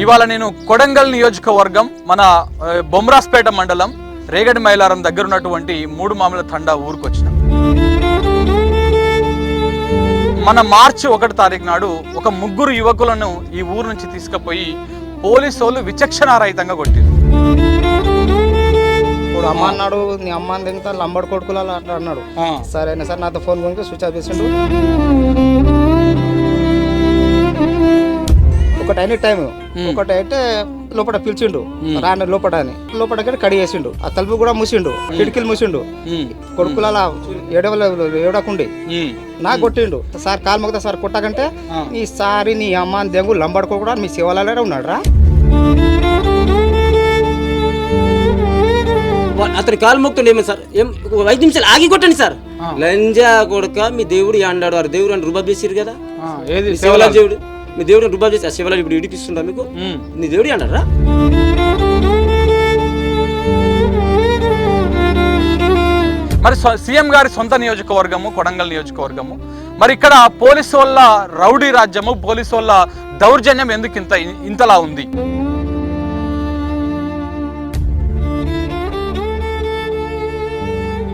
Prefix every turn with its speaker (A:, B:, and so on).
A: ఇవాళ నేను కొడంగల్ నియోజకవర్గం మన బొమ్రాస్పేట మండలం రేగడి మైలారం దగ్గర ఉన్నటువంటి మూడు మామల తండా ఊరికి వచ్చిన. మన మార్చి 1 తారీఖు నాడు ఒక ముగ్గురు యువకులను ఈ ఊరు నుంచి తీసుకుపోయి పోలీసు వాళ్ళు విచక్షణారహితంగా కొట్టారు.
B: ఇప్పుడు అమ్మ అన్నాడు, నీ అమ్మ దిగుతా లంబడి కొడుకులు అట్లా అన్నాడు. సరే సార్ నాతో ఫోన్ కొనుక్కి స్విచ్ ఆఫ్ చేసిండు. ఒకటి అయిన టైం ఒకటి అయితే లోపల పిలిచిండు రాని లోపల అని లోపల కడి వేసిండు. ఆ తలుపు కూడా మూసిండు, కిటికీలు మూసిండు. కొడుకుల ఏడకుండి నాకు కొట్టిండు. సార్ కాలు మొక్కుతా సార్ కొట్టకంటే ఈసారి నీ అమ్మ దెంగు లంబడుకో కూడా మీ శివాలయాలే ఉన్నాడు రా.
C: అతని కాలు మొక్కుతుండే ఏమి సార్, 5 నిమిషాలు ఆగి కొట్టండి సార్. లంజా కొడుక మీ దేవుడు అండాడు, వారు దేవుడు అని రుబాబ్ చేసిరు కదా. శివలాల్ దేవుడు మీ దేవుడు రుబాబ్ చేసి శివలాల్ ఇప్పుడు ఇడిపిస్తుండ మీకు, నీ దేవుడు అంటారా?
A: మరి సీఎం గారి సొంత నియోజకవర్గము కొడంగల్ నియోజకవర్గము, మరి ఇక్కడ పోలీసు వాళ్ళ రౌడీ రాజ్యము, పోలీసు వాళ్ళ దౌర్జన్యం ఎందుకు ఇంతలా ఉంది?